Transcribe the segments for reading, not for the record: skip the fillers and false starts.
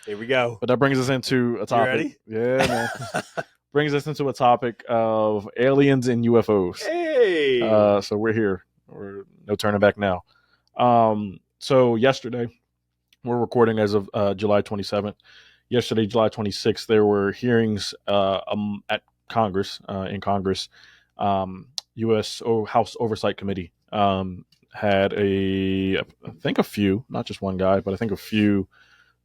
Here we go. But that brings us into a topic. You ready? Yeah, man. Brings us into a topic of aliens and UFOs. Hey. So we're here. We're no turning back now. So yesterday, we're recording as of July 27th. Yesterday, July 26th, there were hearings at Congress, U.S. House Oversight Committee had I think a few, not just one guy, but I think a few.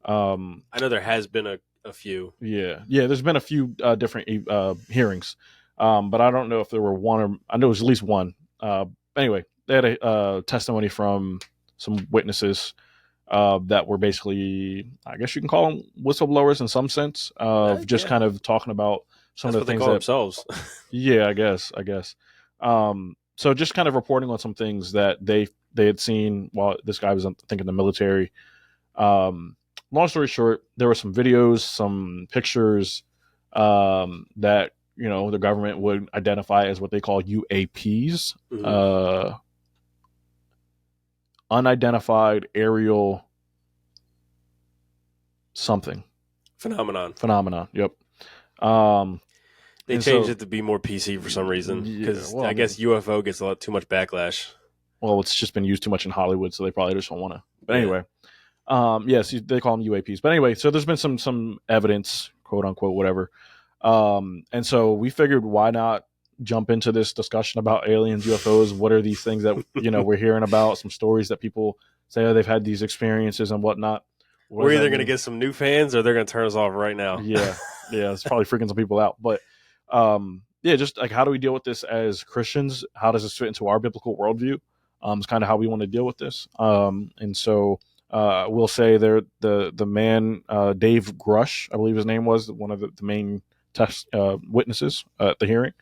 I know there has been a few. Yeah. There's been a few different hearings, but I don't know if there were one or I know it was at least one. Anyway, they had a testimony from some witnesses that were basically, I guess you can call them whistleblowers in some sense, of just kind of talking about some That's of the things they call themselves. Yeah, I guess. So just kind of reporting on some things that they had seen while this guy was, I think, in the military. Long story short, there were some videos, some pictures that the government would identify as what they call UAPs, unidentified aerial something phenomenon. Yep. They changed it to be more PC for some reason because I guess UFO gets too much backlash. Well, it's just been used too much in Hollywood, so they probably just don't want to. But anyway, yes, they call them UAPs. But anyway, so there's been some evidence, quote unquote, whatever. And so we figured, why not jump into this discussion about aliens, UFOs? What are these things that we're hearing about? Some stories that people say they've had these experiences and whatnot. We're either going to get some new fans or they're going to turn us off right now. Yeah, it's probably freaking some people out. But just like, how do we deal with this as Christians? How does this fit into our biblical worldview? It's kind of how we want to deal with this. And so we'll say the man, Dave Grush, I believe his name was, one of the main witnesses at the hearing.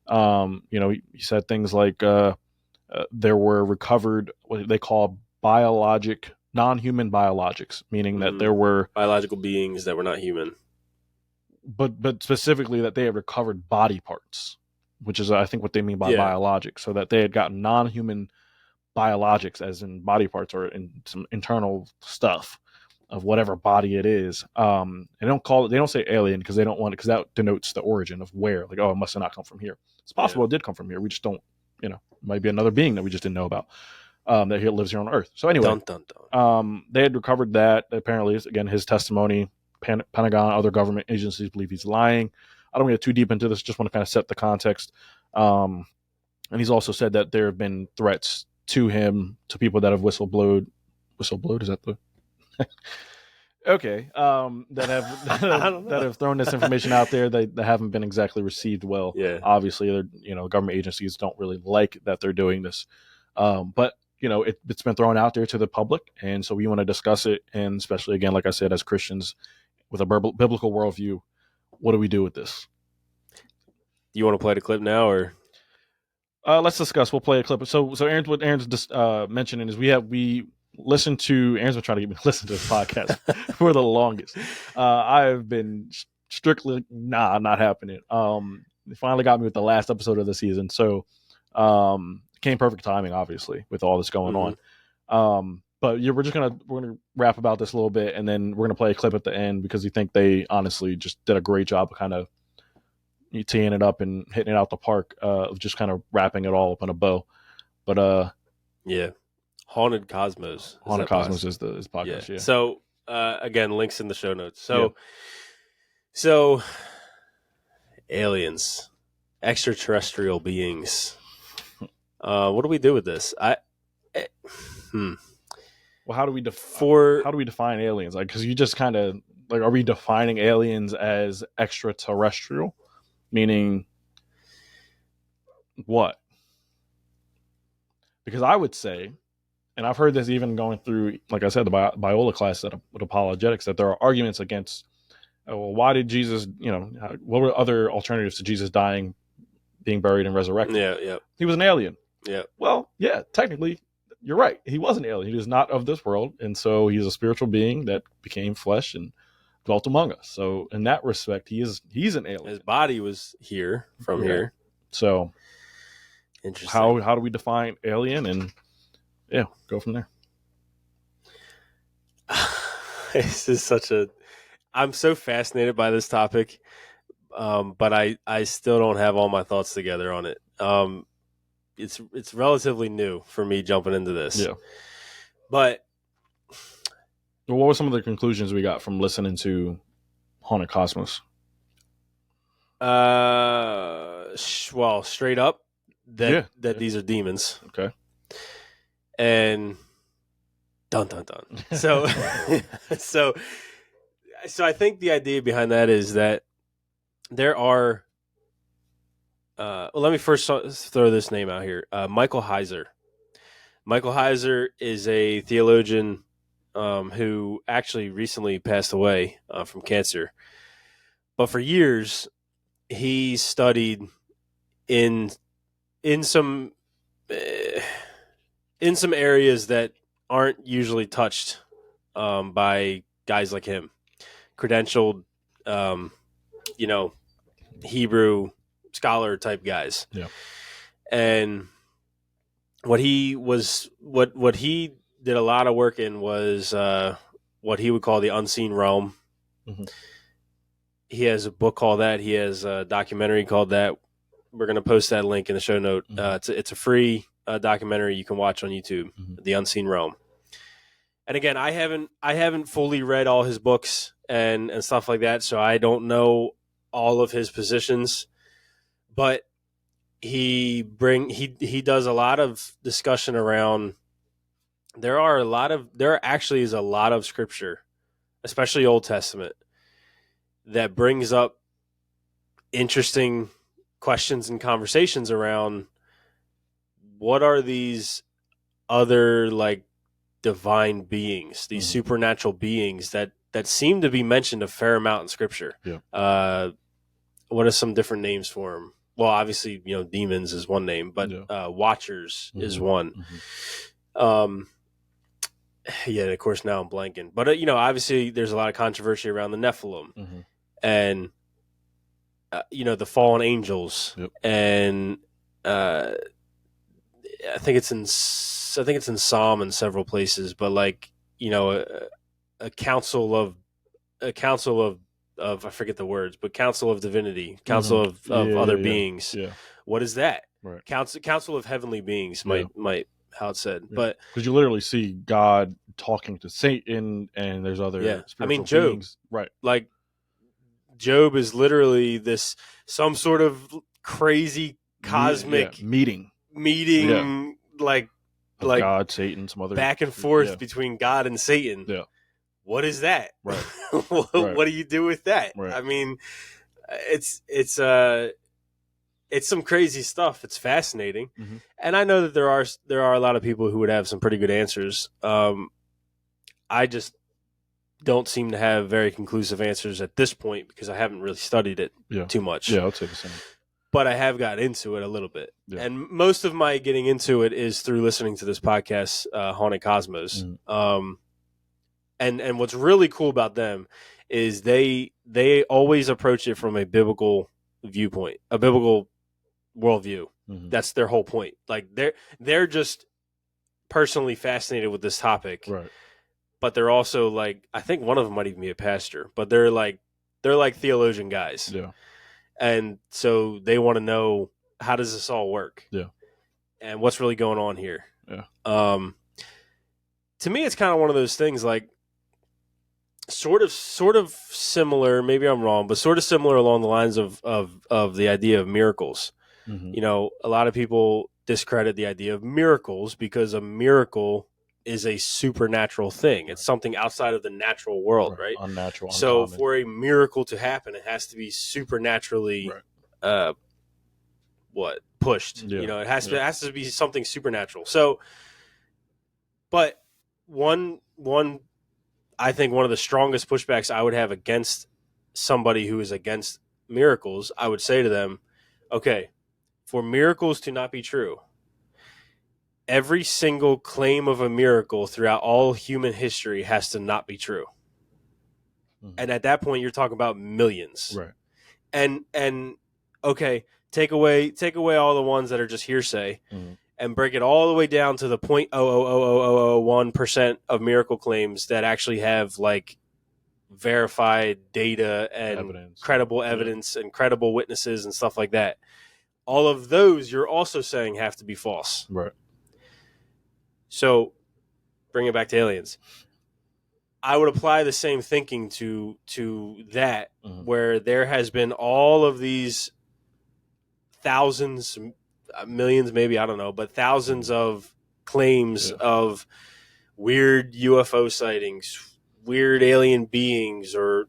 He said things like there were recovered what they call non-human biologics, meaning that there were biological beings that were not human. But specifically that they had recovered body parts, which is, I think, what they mean by biologics. So that they had gotten non-human biologics, as in body parts or in some internal stuff of whatever body it is. They don't say alien because they don't want it, because that denotes the origin of where, like, oh, it must have not come from here. It's possible it did come from here. We just don't, it might be another being that we just didn't know about, that lives here on Earth. So anyway, they had recovered that. Apparently, again, his testimony, Pentagon, other government agencies believe he's lying. I don't want to get too deep into this. Just want to kind of set the context. And he's also said that there have been threats to him, to people that have whistleblowed. Whistleblowed, is that the okay? That have thrown this information out there. They haven't been exactly received well. Yeah. Obviously, government agencies don't really like that they're doing this. But it's been thrown out there to the public, and so we want to discuss it. And especially, again, like I said, as Christians with a biblical worldview, what do we do with this? You want to play the clip now, or? Let's discuss. We'll play a clip. So what Aaron's just mentioning is we listen to. Aaron's been trying to get me to listen to this podcast for the longest. I have been strictly not happening. They finally got me with the last episode of the season, so came perfect timing, obviously, with all this going on. But we're gonna rap about this a little bit, and then we're gonna play a clip at the end, because we think they honestly just did a great job of kind of teeing it up and hitting it out the park, of just kind of wrapping it all up in a bow. But Haunted Cosmos. Haunted Cosmos is the podcast. Yeah. So again, links in the show notes. So aliens, extraterrestrial beings. What do we do with this? Well, how do we define aliens? Like, because you just kind of like, are we defining aliens as extraterrestrial? Meaning what? Because I would say, and I've heard this even going through, like I said, the Biola class with apologetics, that there are arguments against, why did Jesus, what were other alternatives to Jesus dying, being buried, and resurrected? Yeah. He was an alien. Yeah. Well, yeah, technically, you're right. He was an alien. He was not of this world. And so he's a spiritual being that became flesh and dwelt among us. So in that respect, he's an alien. His body was here here. So interesting. How do we define alien? And go from there. This is such a I'm so fascinated by this topic, but I still don't have all my thoughts together on it. It's relatively new for me jumping into this. Yeah. But Well, what were some of the conclusions we got from listening to Haunted Cosmos? Well, straight up that these are demons. Okay. And dun dun dun. So so I think the idea behind that is that there are well, let me first throw this name out here. Michael Heiser. Michael Heiser is a theologian who actually recently passed away from cancer. But for years, he studied in some areas that aren't usually touched by guys like him, credentialed, Hebrew scholar type guys. Yeah. And what he did a lot of work in was what he would call the unseen realm. Mm-hmm. He has a book called that. He has a documentary called that. We're going to post that link in the show note. Mm-hmm. It's a free documentary you can watch on YouTube, mm-hmm. The Unseen Realm. And again, I haven't fully read all his books and stuff like that, so I don't know all of his positions. But he does a lot of discussion around. There actually is a lot of scripture, especially Old Testament, that brings up interesting questions and conversations around what are these other like divine beings, these supernatural beings that seem to be mentioned a fair amount in scripture. Yeah. What are some different names for them? Well, obviously, demons is one name, but watchers is one. Mm-hmm. Yeah, and of course now I'm blanking. But obviously there's a lot of controversy around the Nephilim, mm-hmm. and the fallen angels, yep. And I think it's in Psalm in several places, but like a council of I forget the words, but council of divinity, council mm-hmm. of other beings. Yeah. What is that? Right. Council of heavenly beings might how it's said, but because you literally see God talking to Satan, and there's other spiritual Job, beings. Right? Like Job is literally some sort of crazy cosmic meeting, like God, Satan, some other back and forth between God and Satan. Yeah. What is that? Right. What do you do with that? Right. I mean, it's some crazy stuff. It's fascinating, mm-hmm. and I know that there are a lot of people who would have some pretty good answers. I just don't seem to have very conclusive answers at this point because I haven't really studied it too much. Yeah, I'll say the same. But I have got into it a little bit, and most of my getting into it is through listening to this podcast, Haunted Cosmos. Mm-hmm. And what's really cool about them is they always approach it from a biblical viewpoint, a biblical worldview. Mm-hmm. That's their whole point. Like they're just personally fascinated with this topic, right? But they're also like, I think one of them might even be a pastor, but they're like theologian guys, yeah. And so they want to know, how does this all work? Yeah, and what's really going on here? Yeah. To me, it's kind of one of those things like. Sort of similar, maybe I'm wrong, but sort of similar along the lines of the idea of miracles. Mm-hmm. A lot of people discredit the idea of miracles because a miracle is a supernatural thing. It's something outside of the natural world, right? Unnatural. So uncommon. For a miracle to happen, it has to be supernaturally pushed. Yeah. It has to be something supernatural. So, but one I think one of the strongest pushbacks I would have against somebody who is against miracles, I would say to them, okay, for miracles to not be true, every single claim of a miracle throughout all human history has to not be true. Mm-hmm. And at that point, you're talking about millions. Right. And okay, take away all the ones that are just hearsay. Mm-hmm. And break it all the way down to the 0.00001% of miracle claims that actually have like verified data and Evidence. credible evidence and credible witnesses and stuff like that. All of those you're also saying have to be false. Right. So bring it back to aliens. I would apply the same thinking to that, where there has been all of these thousands, millions, maybe, I don't know, but thousands of claims of weird UFO sightings, weird alien beings, or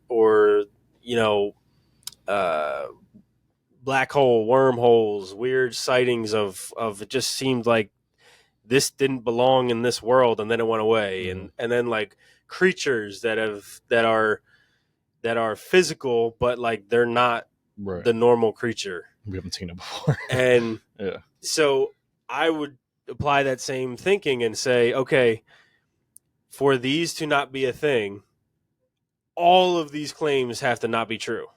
black hole wormholes, weird sightings of it just seemed like this didn't belong in this world, and then it went away, and then like creatures that are physical, but like they're not the normal creature. We haven't seen it before. And so I would apply that same thinking and say, okay, for these to not be a thing, all of these claims have to not be true.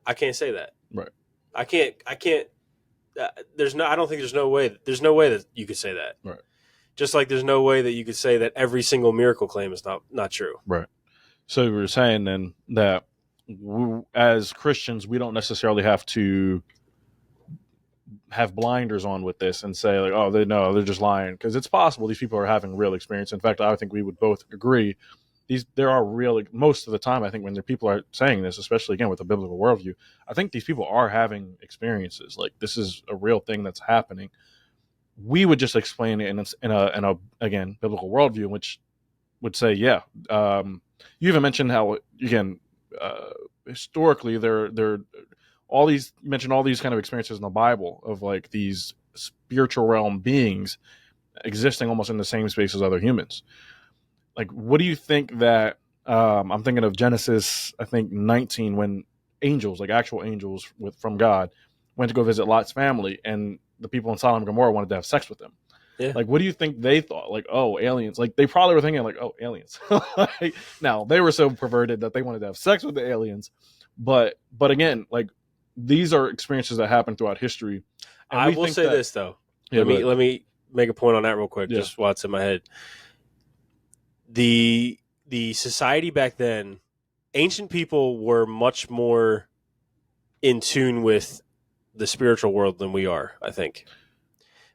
I can't say that. Right. I can't. I don't think there's no way that you could say that. Right. Just like there's no way that you could say that every single miracle claim is not true. Right. So we were saying then that as Christians, we don't necessarily have to have blinders on with this and say like, oh, they're just lying, because it's possible these people are having real experience. In fact, I think we would both agree there are real, most of the time, I think when people are saying this, especially again with a biblical worldview, I think these people are having experiences. Like this is a real thing that's happening. We would just explain it in a again biblical worldview, which would say, you even mentioned how again historically there all these, you mentioned all these kind of experiences in the Bible of like these spiritual realm beings existing almost in the same space as other humans. Like, what do you think that I'm thinking of Genesis, I think 19, when angels, like actual angels from God, went to go visit Lot's family, and the people in Sodom and Gomorrah wanted to have sex with them. Yeah. Like, what do you think they thought? Like, oh, aliens. Like, they probably were thinking like, oh, aliens. Like, now, they were so perverted that they wanted to have sex with the aliens. But again, like, these are experiences that happen throughout history. And I will say this, though. Let me make a point on that real quick, just while it's in my head. The society back then, ancient people were much more in tune with the spiritual world than we are, I think,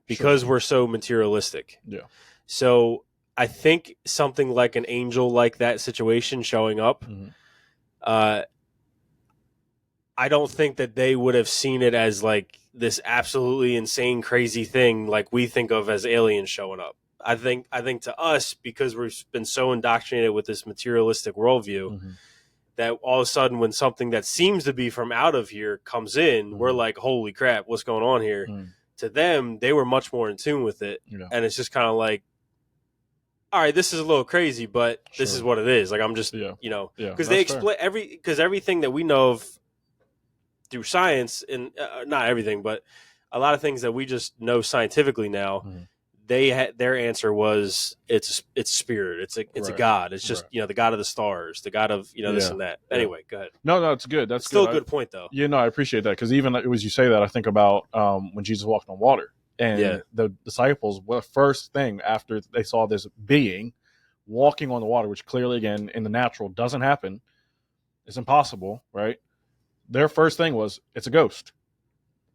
because we're so materialistic. Yeah. So I think something like an angel like that situation showing up, I don't think that they would have seen it as like this absolutely insane, crazy thing like we think of as aliens showing up. I think to us, because we've been so indoctrinated with this materialistic worldview, that all of a sudden when something that seems to be from out of here comes in, we're like, holy crap, what's going on here? To them, they were much more in tune with it. Yeah. And it's just kind of like, all right, this is a little crazy, but this is what it is. Like, I'm just, because they explain everything that we know of through science, and not everything, but a lot of things that we just know scientifically now, their answer was it's spirit, it's a god, it's just the god of the stars, the god of this and that. Anyway, go ahead. No, it's good. That's still a good point though. Yeah, no, I appreciate that, because even as you say that, I think about when Jesus walked on water, and the disciples, the first thing after they saw this being walking on the water, which clearly again in the natural doesn't happen, it's impossible, right? Their first thing was, it's a ghost.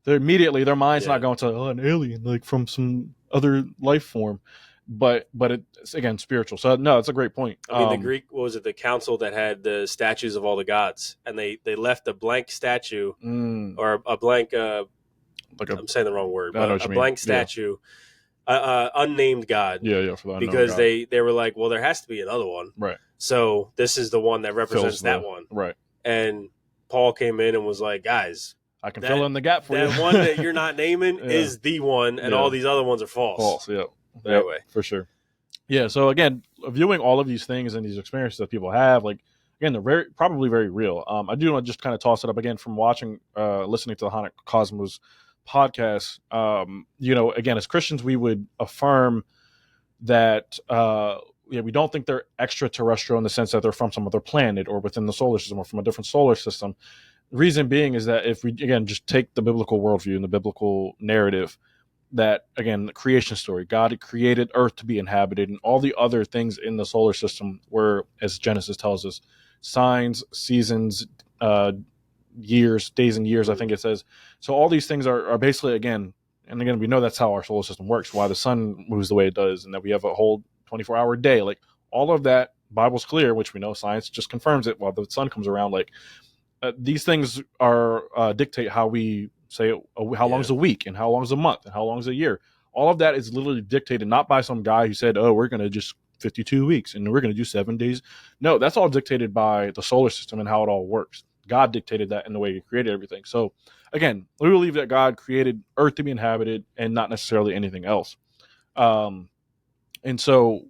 Their mind's not going to an alien, like from some other life form, but it's again spiritual. So no, it's a great point. I mean, the Greek, what was it? The council that had the statues of all the gods, and they left a blank statue or a blank. I'm saying the wrong word, but a blank statue, unnamed god. Yeah, for the because god. they were like, well, there has to be another one, right? So this is the one that represents that one, right? And Paul came in and was like, guys, I can fill in the gap for you. That one that you're not naming is the one, and all these other ones are false. False, yeah. Anyway. For sure. Yeah, so again, viewing all of these things and these experiences that people have, like, again, they're probably very real. I do want to just kind of toss it up again from listening to the Haunted Cosmos podcast. Again, as Christians, we would affirm that we don't think they're extraterrestrial in the sense that they're from some other planet or within the solar system or from a different solar system. Reason being is that if we, again, just take the biblical worldview and the biblical narrative, that, again, the creation story, God created Earth to be inhabited, and all the other things in the solar system were, as Genesis tells us, signs, seasons, years, days and years, I think it says. So all these things are basically, again, and again, we know that's how our solar system works, why the sun moves the way it does, and that we have a whole 24-hour day. Like, all of that, Bible's clear, which we know science just confirms it while the sun comes around. Like, these things are dictate how we say how long is a week, and how long is a month, and how long is a year. All of that is literally dictated not by some guy who said, oh, we're going to just 52 weeks and we're going to do 7 days. No, that's all dictated by the solar system and how it all works. God dictated that in the way he created everything. So again, we believe that God created Earth to be inhabited and not necessarily anything else. And so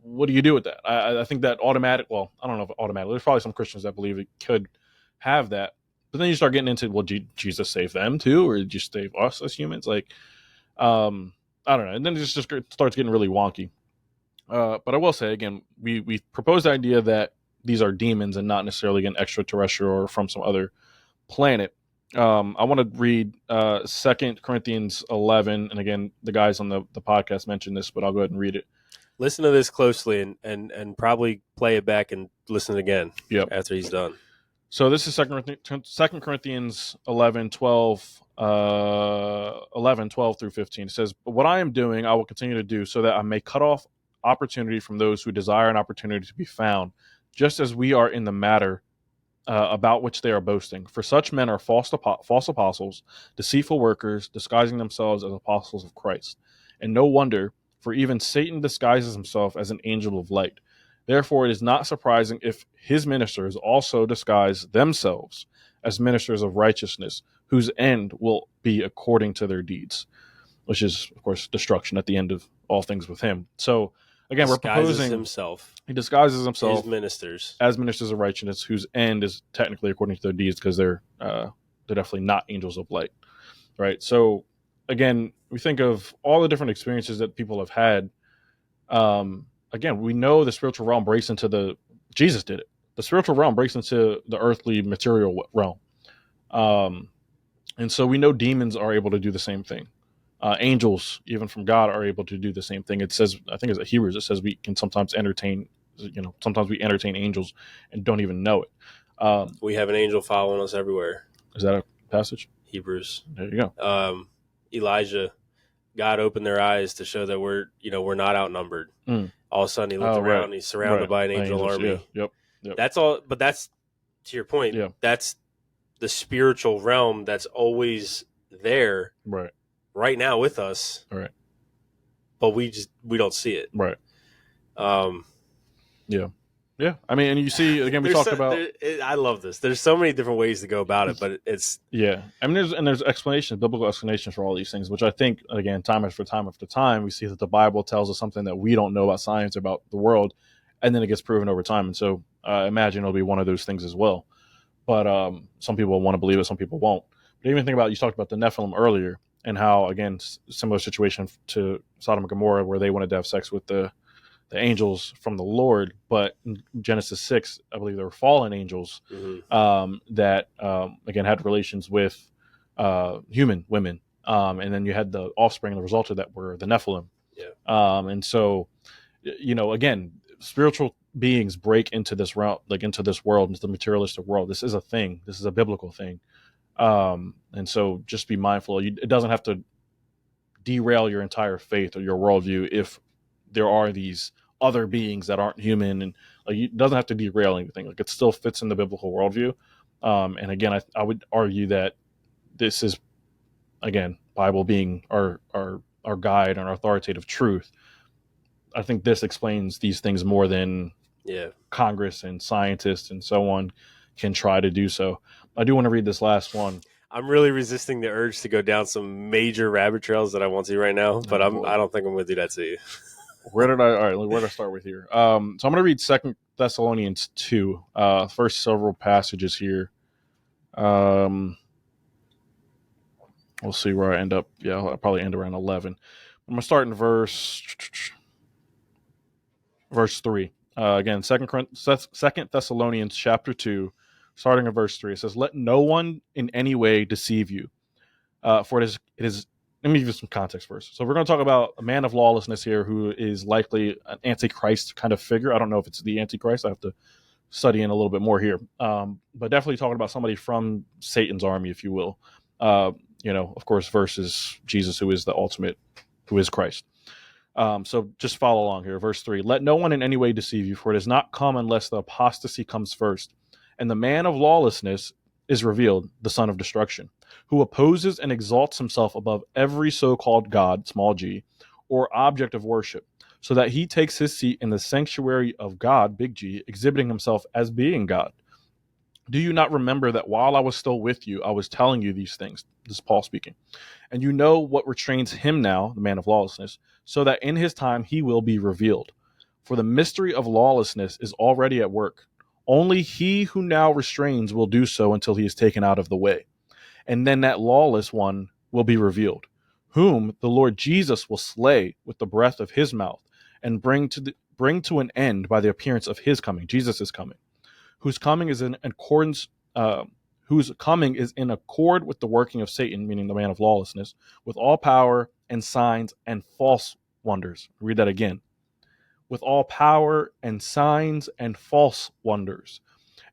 what do you do with that? I think that automatic, well, I don't know if automatic, there's probably some Christians that believe it could have that. But then you start getting into, well, Jesus saved them too, or did you save us as humans? Like, I don't know. And then it just starts getting really wonky. But I will say, again, we propose the idea that these are demons and not necessarily an extraterrestrial or from some other planet. I want to read 2 Corinthians 11. And again, the guys on the podcast mentioned this, but I'll go ahead and read it. Listen to this closely and probably play it back and listen again after he's done. So this is 2 Corinthians 11, 12 through 15. It says, but what I am doing, I will continue to do, so that I may cut off opportunity from those who desire an opportunity to be found, just as we are in the matter about which they are boasting. For such men are false apostles, deceitful workers, disguising themselves as apostles of Christ. And no wonder, for even Satan disguises himself as an angel of light. Therefore, it is not surprising if his ministers also disguise themselves as ministers of righteousness, whose end will be according to their deeds, which is, of course, destruction at the end of all things with him. So, again, we're proposing he disguises himself as ministers of righteousness, whose end is technically according to their deeds, because they're definitely not angels of light, right? So, again, we think of all the different experiences that people have had. Again, we know the spiritual realm breaks into Jesus did it. The spiritual realm breaks into the earthly material realm. And so we know demons are able to do the same thing. Angels, even from God, are able to do the same thing. It says, I think it's Hebrews, it says we can sometimes sometimes we entertain angels and don't even know it. We have an angel following us everywhere. Is that a passage? Hebrews. There you go. Elijah, God opened their eyes to show that we're not outnumbered. All of a sudden he looked around and he's surrounded by an angel army. Yeah. Yep. That's all, but that's, to your point, that's the spiritual realm that's always there right now with us. Right. But we don't see it. Right. Yeah. I mean, and you see, again, we talked about. I love this. There's so many different ways to go about it, but it's. Yeah. I mean, there's explanations, biblical explanations for all these things, which I think, again, time after time, we see that the Bible tells us something that we don't know about science, about the world, and then it gets proven over time. And so I imagine it'll be one of those things as well. But some people want to believe it, some people won't. But even think about, you talked about the Nephilim earlier, and how, again, similar situation to Sodom and Gomorrah, where they wanted to have sex with the angels from the Lord, but in Genesis 6, I believe there were fallen angels that again had relations with human women, and then you had the offspring, and the result of that were the Nephilim. And so, again, spiritual beings break into this realm, like into this world, into the materialistic world. This is a thing. This is a biblical thing. And so, just be mindful. It doesn't have to derail your entire faith or your worldview if there are these other beings that aren't human, and it doesn't have to derail anything. Like, it still fits in the biblical worldview. And again, I would argue that this is, again, Bible being our guide and our authoritative truth. I think this explains these things more than Congress and scientists and so on can try to do so. I do want to read this last one. I'm really resisting the urge to go down some major rabbit trails that I want to right now, but I don't think I'm going to do that to you. Where did I start with here? So I'm going to read 2 Thessalonians 2, first several passages here. We'll see where I end up. Yeah, I'll probably end around 11. I'm going to start in verse 3. Again, 2 Thessalonians chapter 2, starting in verse 3. It says, "Let no one in any way deceive you, for it is let me give you some context first. So we're going to talk about a man of lawlessness here who is likely an antichrist kind of figure. I don't know if it's the antichrist. I have to study in a little bit more here. But definitely talking about somebody from Satan's army, if you will. Of course, versus Jesus, who is the ultimate, who is Christ. So just follow along here. Verse 3, let no one in any way deceive you, for it has not come unless the apostasy comes first. And the man of lawlessness is revealed, the son of destruction, who opposes and exalts himself above every so-called God, small g, or object of worship, so that he takes his seat in the sanctuary of God, big G, exhibiting himself as being God. Do you not remember that while I was still with you, I was telling you these things? This is Paul speaking. And you know what restrains him now, the man of lawlessness, so that in his time he will be revealed. For the mystery of lawlessness is already at work. Only he who now restrains will do so until he is taken out of the way. And then that lawless one will be revealed, whom the Lord Jesus will slay with the breath of his mouth and bring to an end by the appearance of his coming. Jesus is coming, whose coming is in accordance, whose coming is in accord with the working of Satan, meaning the man of lawlessness, with all power and signs and false wonders. Read that again. With all power and signs and false wonders,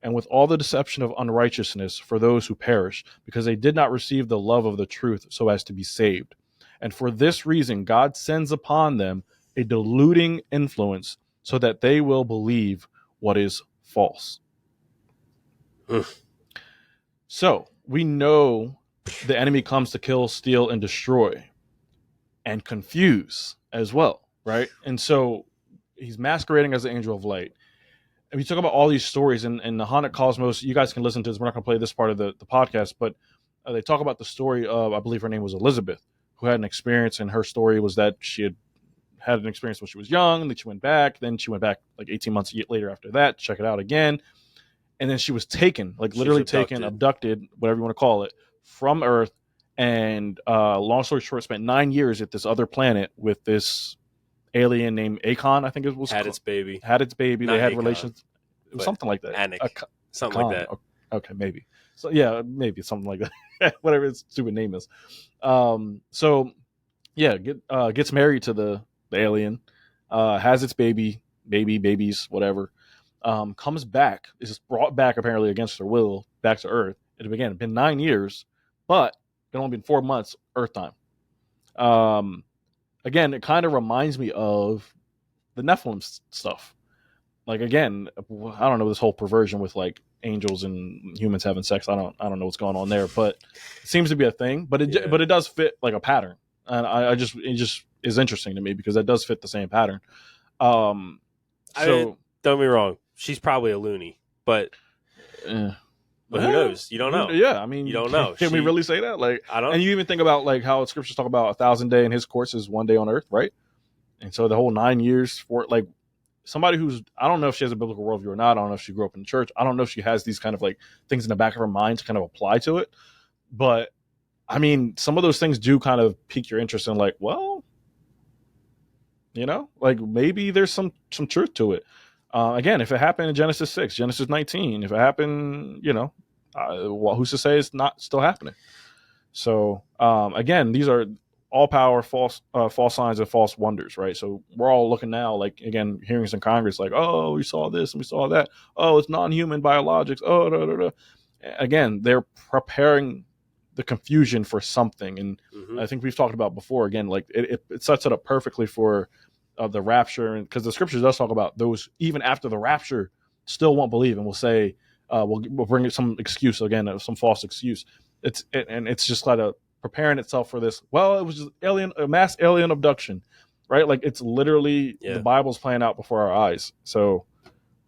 and with all the deception of unrighteousness for those who perish, because they did not receive the love of the truth so as to be saved. And for this reason, God sends upon them a deluding influence so that they will believe what is false. So we know the enemy comes to kill, steal, and destroy, and confuse as well, right? And so he's masquerading as the angel of light. And we talk about all these stories in the Haunted Cosmos. You guys can listen to this. We're not going to play this part of the podcast, but they talk about the story of, I believe her name was Elizabeth, who had an experience, and her story was that she had an experience when she was young, and then she went back. Then she went back like 18 months later after that, check it out again. And then she was taken, like literally taken, abducted, whatever you want to call it, from Earth. And long story short, spent 9 years at this other planet with this alien named Akon, I think it was. Had its baby. Not they had Akon, relations. It was something like that. Something like that. Okay, maybe. So yeah, maybe something like that. Whatever its stupid name is. So yeah, gets married to the alien, has its babies, whatever. Comes back, is brought back apparently against her will, back to Earth. It had again been 9 years, but it only been 4 months Earth time. Again, it kind of reminds me of the Nephilim stuff. Like again, I don't know, this whole perversion with like angels and humans having sex. I don't know what's going on there, but it seems to be a thing. But it does fit like a pattern, and it just is interesting to me because that does fit the same pattern. Don't get me wrong, she's probably a loony, but who knows? You don't know. Yeah, I mean, you don't know. Can we really say that? Like, I don't. And you even think about like how scriptures talk about 1,000 days in his course is 1 day on earth, right? And so the whole 9 years for like somebody who's, I don't know if she has a biblical worldview or not. I don't know if she grew up in church. I don't know if she has these kind of like things in the back of her mind to kind of apply to it. But I mean, some of those things do kind of pique your interest in like, well, like maybe there's some truth to it. Again, if it happened in Genesis 6, Genesis 19, if it happened, who's to say it's not still happening? So, again, these are all power, false signs and false wonders, right? So we're all looking now, like, again, hearings in Congress, like, oh, we saw this and we saw that. Oh, it's non-human biologics. Oh, da, da, da. Again, they're preparing the confusion for something. And I think we've talked about before, again, like it sets it up perfectly for the rapture, and because the scriptures does talk about those even after the rapture still won't believe and will say we'll bring some excuse again, some false excuse. It's just kind of preparing itself for this. Well, it was just a mass alien abduction, right? Like it's literally the Bible's playing out before our eyes. So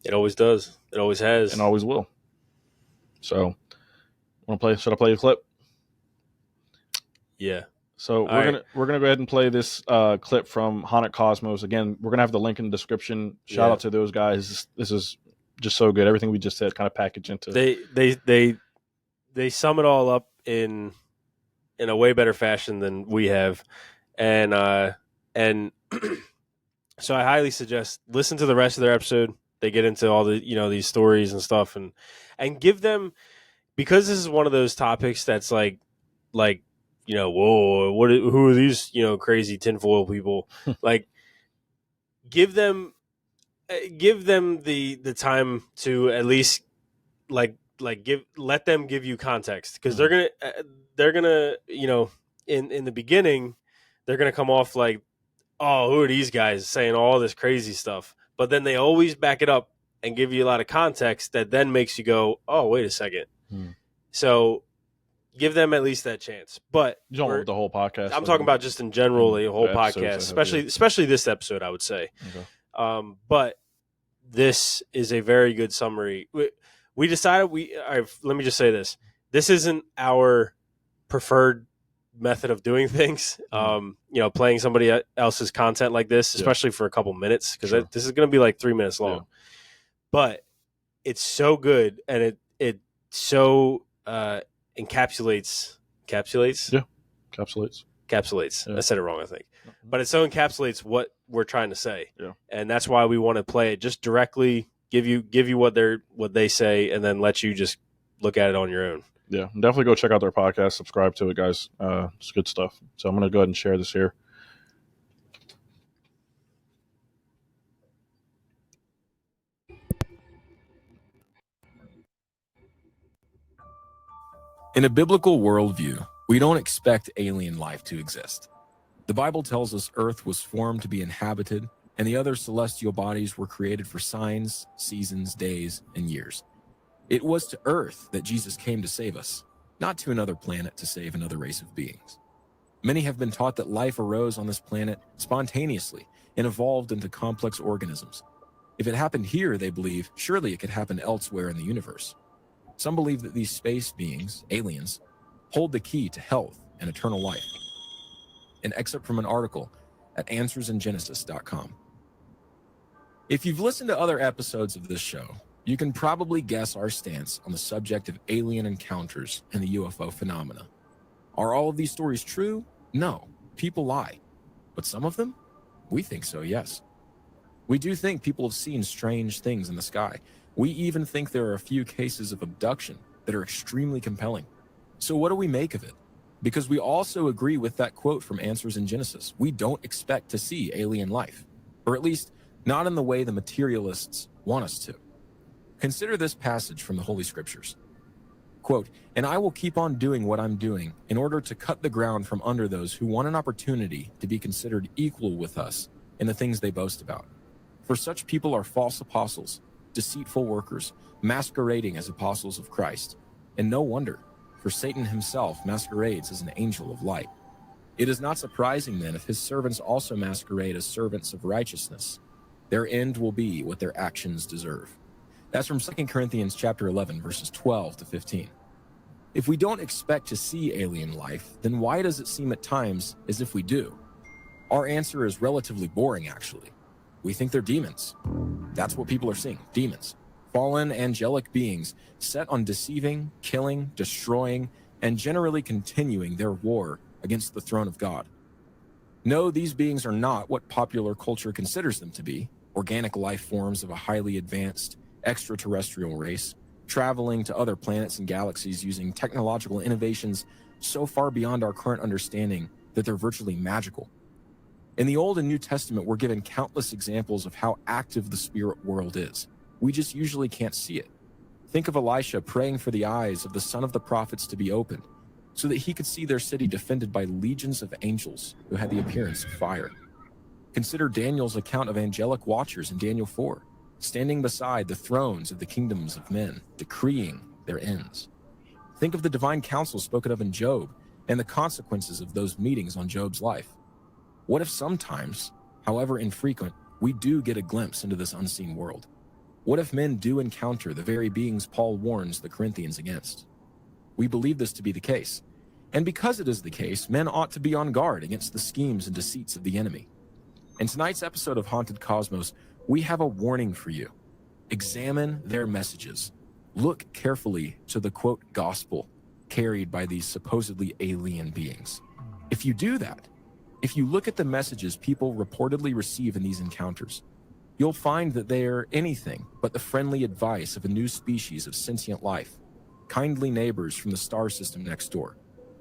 it always does. It always has, and always will. So, should I play a clip? Yeah. So we're gonna go ahead and play this clip from Haunted Cosmos. Again, we're gonna have the link in the description. Shout out to those guys. This is just so good. Everything we just said kind of packaged into. They sum it all up in a way better fashion than we have, and so I highly suggest listen to the rest of their episode. They get into all the these stories and stuff, and give them, because this is one of those topics that's like whoa, who are these, crazy tinfoil people? Like, give them the time to at least let them give you context, because they're gonna in the beginning they're gonna come off like, oh, who are these guys saying all this crazy stuff? But then they always back it up and give you a lot of context that then makes you go, oh, wait a second. So give them at least that chance. But you don't want the whole podcast. I'm talking about just in general, the whole podcast, especially this episode, I would say. Okay. But this is a very good summary. We decided let me just say this. This isn't our preferred method of doing things. Playing somebody else's content like this, especially for a couple minutes, because this is going to be like 3 minutes long. But it's so good, and it so encapsulates. Yeah, encapsulates. Yeah. I said it wrong, I think. But it so encapsulates what we're trying to say. Yeah. And that's why we want to play it just directly, give you what they say, and then let you just look at it on your own. Yeah, definitely go check out their podcast. Subscribe to it, guys. It's good stuff. So I'm going to go ahead and share this here. In a biblical worldview, we don't expect alien life to exist. The Bible tells us Earth was formed to be inhabited, and the other celestial bodies were created for signs, seasons, days, and years. It was to Earth that Jesus came to save us, not to another planet to save another race of beings. Many have been taught that life arose on this planet spontaneously and evolved into complex organisms. If it happened here, they believe, surely it could happen elsewhere in the universe. Some believe that these space beings, aliens, hold the key to health and eternal life. An excerpt from an article at answersingenesis.com. If you've listened to other episodes of this show, you can probably guess our stance on the subject of alien encounters and the UFO phenomena. Are all of these stories true? No, people lie. But some of them? We think so, yes. We do think people have seen strange things in the sky. We even think there are a few cases of abduction that are extremely compelling. So what do we make of it? Because we also agree with that quote from Answers in Genesis. We don't expect to see alien life, or at least not in the way the materialists want us to. Consider this passage from the Holy Scriptures. Quote, "And I will keep on doing what I'm doing in order to cut the ground from under those who want an opportunity to be considered equal with us in the things they boast about. For such people are false apostles, deceitful workers, masquerading as apostles of Christ. And no wonder, for Satan himself masquerades as an angel of light. It is not surprising then if his servants also masquerade as servants of righteousness. Their end will be what their actions deserve." That's from 2 Corinthians chapter 11, verses 12 to 15. If we don't expect to see alien life, then why does it seem at times as if we do? Our answer is relatively boring, actually. We think they're demons. That's what people are seeing, demons. Fallen angelic beings set on deceiving, killing, destroying, and generally continuing their war against the throne of God. No, these beings are not what popular culture considers them to be, organic life forms of a highly advanced, extraterrestrial race, traveling to other planets and galaxies using technological innovations so far beyond our current understanding that they're virtually magical. In the Old and New Testament, we're given countless examples of how active the spirit world is. We just usually can't see it. Think of Elisha praying for the eyes of the son of the prophets to be opened, so that he could see their city defended by legions of angels who had the appearance of fire. Consider Daniel's account of angelic watchers in Daniel 4, standing beside the thrones of the kingdoms of men, decreeing their ends. Think of the divine counsel spoken of in Job and the consequences of those meetings on Job's life. What if sometimes, however infrequent, we do get a glimpse into this unseen world? What if men do encounter the very beings Paul warns the Corinthians against? We believe this to be the case. And because it is the case, men ought to be on guard against the schemes and deceits of the enemy. In tonight's episode of Haunted Cosmos, we have a warning for you. Examine their messages. Look carefully to the quote gospel carried by these supposedly alien beings. If you do that, if you look at the messages people reportedly receive in these encounters, you'll find that they are anything but the friendly advice of a new species of sentient life, kindly neighbors from the star system next door.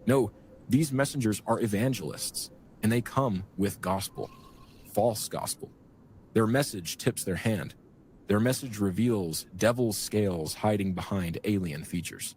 No, These messengers are evangelists, and they come with gospel, false gospel. Their message tips their hand. Their message reveals devil's scales hiding behind alien features.